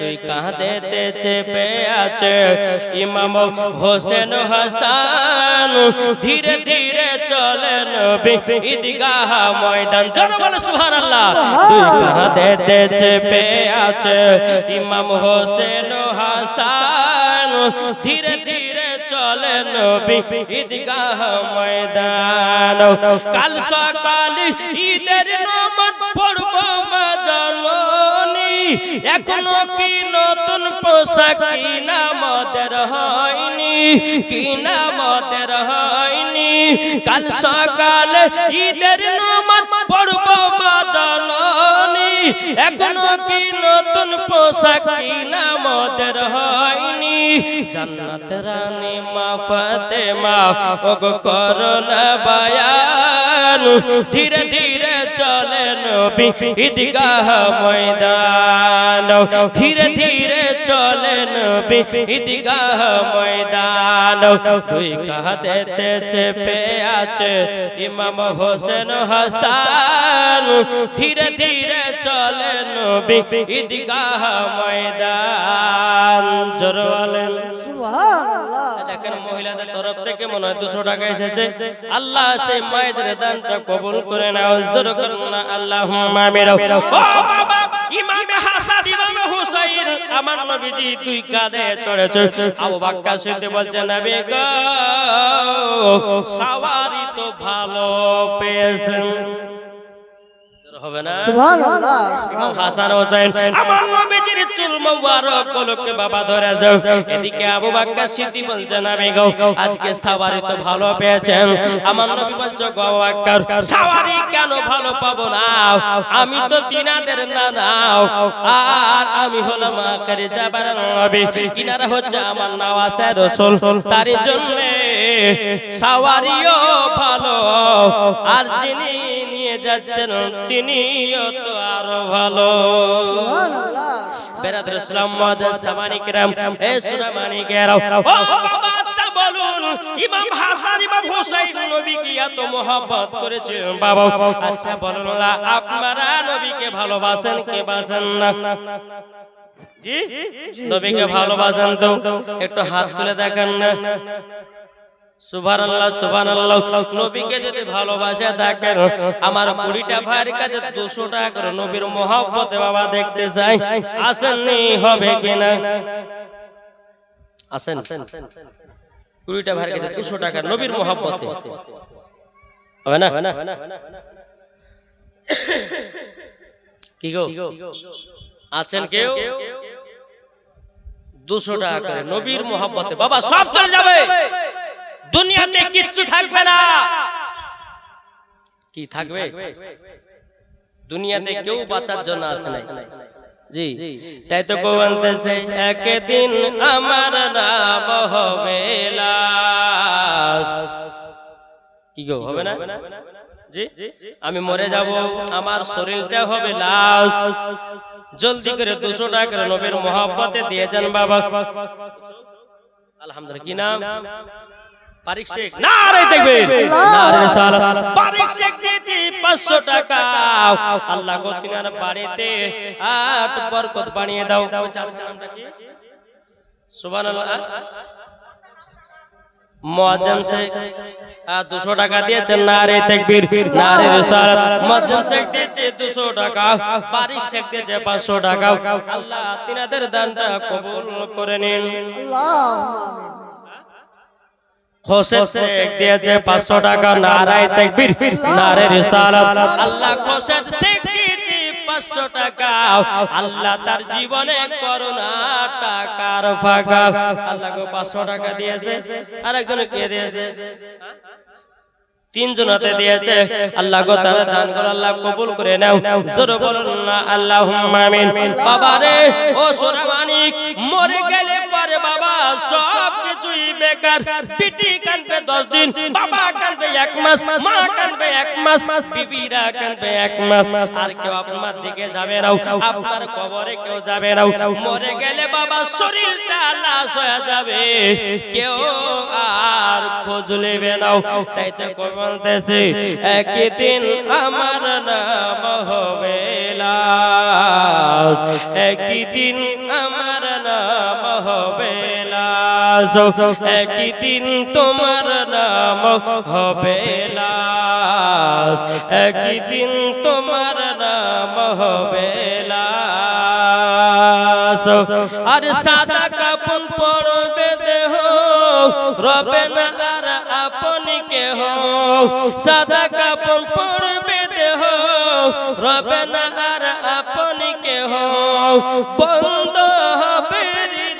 তুই কাঁদেতে চেপে আছে ইমাম হোসেন হাসান ধীরে ধীরে চলে নবী ঈদগাহ ময়দান জোরে বলো সুবহানাল্লাহ তুই কাঁদেতে চেপে আছে ইমাম হোসেন হাসান ধীরে ধীরে চলে নবী ঈদগাহ ময়দান কাল সকালে ঈদের নামাজ পড়ব মা জননী এখনো কি নতুন পোশাক কিনা আমাদের হয়নি কিনা আমাদের হয়নি কাল সকালে ঈদের নামাজ পড়ব মা জননী এখনো কি নতুন পোশাক কিনা আমাদের হয়নি জান্নাত রানী মা ফাতেমা ওগো করোনা বায়ান ধীরে ধীরে চলে নবী ঈদগাহ ময়দান ধীরে ধীরে চলে নবী ঈদগাহ ময়দান তুই কাঁদেতে চেপে আছে ইমাম হোসেন হাসান ধীরে ধীরে চলে নবী ঈদগাহ ময়দান জোরে বলেন সুবহানাল্লাহ দেখেন মহিলাদের তরফ থেকে মনে হয় 200 টাকা এসেছে আল্লাহ সেই মায়েদের দানটা কবুল করে নাও জোরে করুন না আল্লাহুম্মা আমিন ও বাবা ইমাম হাসান ইমাম হুসাইন আমার নবীজি দুই কাঁধে চড়েছে আবু বকর সিদ্দিক বলছেন নবী গো সওয়ারি তো ভালো পেয়েছেন হবে না সুবহানাল্লাহ ইমাম হাসান হোসেন আমার নবীজির চুল মোবারক গুলোকে বাবা ধরে যাও এদিকে আবু বকর সিদ্দিক বলছেন নবী গো আজকে সওয়ারি তো ভালো পেয়েছেন আমার নবী বলছে গো আবু বকর সওয়ারি কেন ভালো পাবো না আমি তো তিনাদের না নাও আর আমি হলাম আখেরি জাবারের নবী ইনারা হচ্ছে আমার নওয়াসে রাসূল তার জন্য সওয়ারিও ভালো আর যিনি যাচ্ছেন তিনিও তো আরো ভালো সুবহানাল্লাহ বেরাদর ইসলাম মুআদ্দাস সামানি কিরাম এ সুনামানি কেরাম ও বাবা আচ্ছা বলুন ইমাম হাসান ইমাম হুসাইন নবীকে এত mohabbat করেছেন বাবা আচ্ছা বলুন না আপনারা নবীকে ভালোবাসেন কে বাসেন না জি নবীকে ভালোবাসেন তো একটু হাত তুলে দেখান না সুবহানাল্লাহ সুবহানাল্লাহ নবীকে যদি ভালোবাসা থাকেন আমার 20টা ভাইয়ের কাছে 200 টাকা করে নবীর mohabbat বাবা দেখতে চাই আসেন নি হবে কিনা আসেন 20টা ভাইয়ের কাছে 200 টাকা নবীর mohabbat হবে না কি গো আছেন কেউ 200 টাকা করে নবীর mohabbat বাবা সব চলে যাবে দুনিয়াতে কিচ্ছু থাকবে না কি থাকবে দুনিয়াতে কেউ বাঁচার জন্য আসে নাই জি তাই তো কেউ বলতেছে একদিন আমার নাম হবে লাশ কি গো হবে না জি আমি মরে যাব আমার শরীরটা হবে লাশ জলদি করে 200 টাকা করে নবীর mohabbaতে দিয়ে যান বাবা আলহামদুলিল্লাহ কি নাম পারিক শেখ নারে তাকবীর নারে রিসালাত পারিক শেখ দিয়েছি 500 টাকা আল্লাহ গো তিনার বাড়িতে 8 বরকত বানিয়ে দাও চাচার নামটা কি সুবহানাল্লাহ মুয়াজ্জিন শেখ 200 টাকা দিয়েছেন নারে তাকবীর নারে রিসালাত মুয়াজ্জিন শেখ দিয়েছে 200 টাকা পারিক শেখ দিয়েছে 500 টাকা আল্লাহ তিনাদের দানটা কবুল করে নিন আল্লাহুম্মা আমিন হোসেন শেখ দিয়েছে 500 টাকা নারায়ে তাকবীর নারে রিসালাত আল্লাহ হোসেন শেখ দিয়েছে 500 টাকা আল্লাহ তার জীবনে করোনা টাকার ফাঁকা আল্লাহ গো 500 টাকা দিয়েছে আরেকজন কে দিয়েছে তিনজনতে দিয়েছে আল্লাহ গো তার দানগুলো আল্লাহ কবুল করে নাও জোরে বলুন না আল্লাহুম্মা আমিন বাবা রে ও সোনা মানিক মরে গেলে পরে বাবা সব কিছুই বেকার পিটি কানবে 10 দিন বাবা কানবে 1 মাস মা কানবে 1 মাস বিবিরা কানবে 1 মাস আর কেউ আপনার দিকে যাবে না আপনার কবরে কেউ যাবে না মরে গেলে বাবা শরীরটা লাশ হয়ে যাবে কেউ আর খোঁজ নেবে না তাই তো বলতেছে একদিন আমার নাম হবে লাশ, একই দিন আমার নাম হবে লাশ, একই দিন তোমার নাম হবে লাশ, একই দিন তোমার নাম হবে লাশ। আর সাদা কাপড় পরবে দেহ, রবে না আর আপনি কেহ, সাদা কাপড় পরবে দেহ, রবে না আর আপনি কেহ, বন্ধ হবে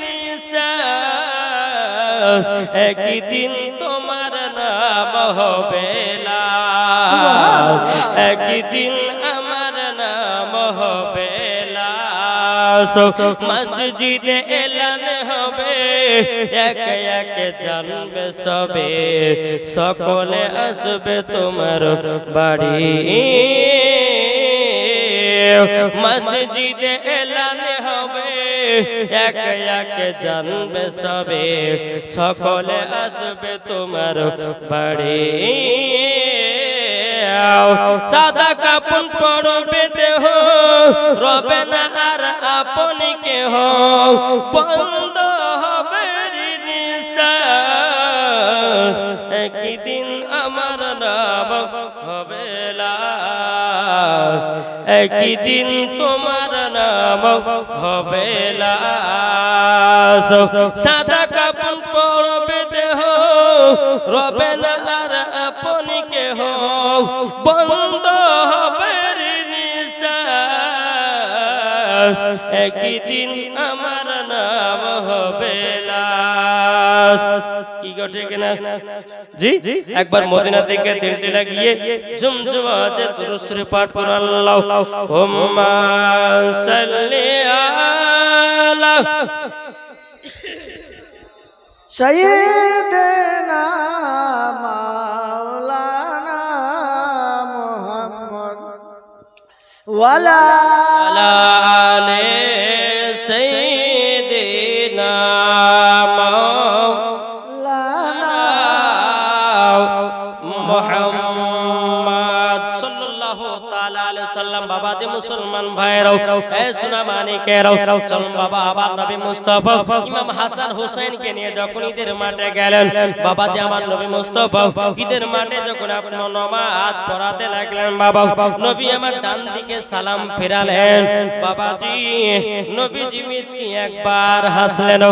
নিঃশ্বাস, একই দিন তোমার নাম হবে লাশ, একই দিন আমার নাম হবে লাশ। মসজিদে এলান হবে, একে একে জানবে সবে, সকলে আসবে তোমার বাড়ি। মসজিদে এলান হবে, একে একে জানবে সবে, সকলে আসবে তোমার বাড়ি। সাদা কাপড় পরবে দেহ, রবে না আর আপনি কেহ, বন্ধ হবে নিঃশ্বাস, একই দিন আমার নাম হবে লাশ, একই দিন তোমার নাম হবে লাশ। সাদা কাপড় পরবে দেহ, রবে না আর আপনি কেহ, বন্ধ হবে নিঃশ্বাস, একই দিন আমার নাম হবে লাশ। কি ঘটে কিনা জি, একবার মদিনা থেকে দিলটি লাগিয়ে ঝুমঝুম আওয়াজে দুরূদ শরীফ পাঠ করো। আল্লাহুম্মা সাল্লি আলা সাইয়্যিদিনা মাওলানা মুহাম্মদ ওয়ালা আলে সাইয়্যিদিনা মাওলানা মুহাম্মদ সাল্লাল্লাহু তাআলা আলাইহি সাল্লাম। বাবা যে মুসলমান ভাইরাও, এ সোনা মানিকেরাও, চল বাবা আবার নবী মুস্তাফা ইমাম হাসান হুসাইনকে নিয়ে যখন ঈদের মাঠে গেলেন, বাবা যে আমার নবী মুস্তাফা ঈদের মাঠে যখন আপনি নামাজ পড়াতে লাগলেন, বাবা নবী আমার ডান দিকে সালাম ফিরালেন, বাবাজি নবীজি মিচকি একবার হাসলেন,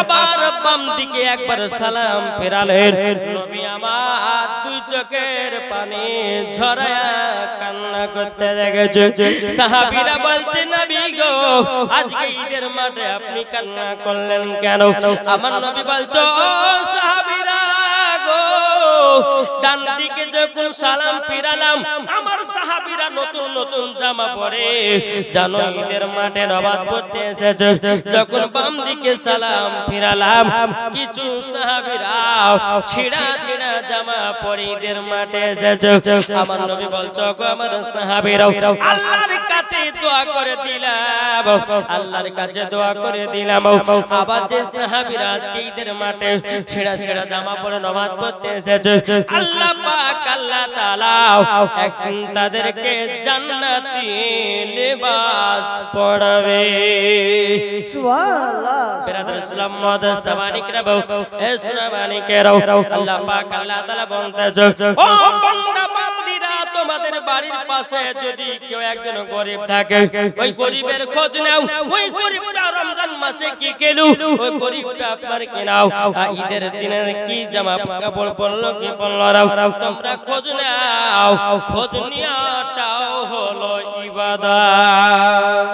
আবার বাম দিকে একবার সালাম ফিরালেন, নবী আমার দুই চোখের পানি ঝরায়া কান্না করতে লেগেছে। সাহাবীরা বলছে, নবী গো আজকে ঈদের মাঠে আপনি কান্না করলেন কেন? আমার নবী বলছে, ও সাহাবীরা গো, ডান দিকে যখন সালাম ফিরালাম, আমার সাহাবীরা নতুন নতুন জামা পরে জানো ঈদের মাঠে নামাজ পড়তে এসেছে, যখন বাম দিকে সালাম ফিরালাম, কিছু সাহাবীরা ছিঁড়া ছিঁড়া জামা পরে ঈদের মাঠে এসেছে। আমার নবী বলছে, গো আমার সাহাবীরা আল্লাহর কাছে দোয়া করে দিলাম, আল্লাহর কাছে দোয়া করে দিলাম, আবার যে সাহাবীরা আজকে ঈদের মাঠে ছিঁড়া ছিঁড়া জামা পরে নামাজ পড়তে এসেছে, আল্লাহ পাক আল্লাহ তাআলা একদিন তাদেরকে জান্নাতি লিবাস পরাবে। সুবহানাল্লাহ। বিরাদর ইসলাম মুআদ্দাস সামানিকরাও, এ সোনা মানিকেরাও, আল্লাহ পাক আল্লাহ তাআলা বলতেছে, ও বান্দা বান্দিরা, তোমাদের বাড়ির পাশে যদি কেউ একজন গরিব থাকে, ওই গরিবের খোঁজ নাও, ওই গরিবটা রমজান মাসে কি খেলো, ওই গরিবটা আপনার কি নাও, ঈদের দিনে কি জামা কাপড় পরলো কি পরলো না, তোমরা খোঁজ নাও, খোঁজ নেওয়াটাও হলো ইবাদত।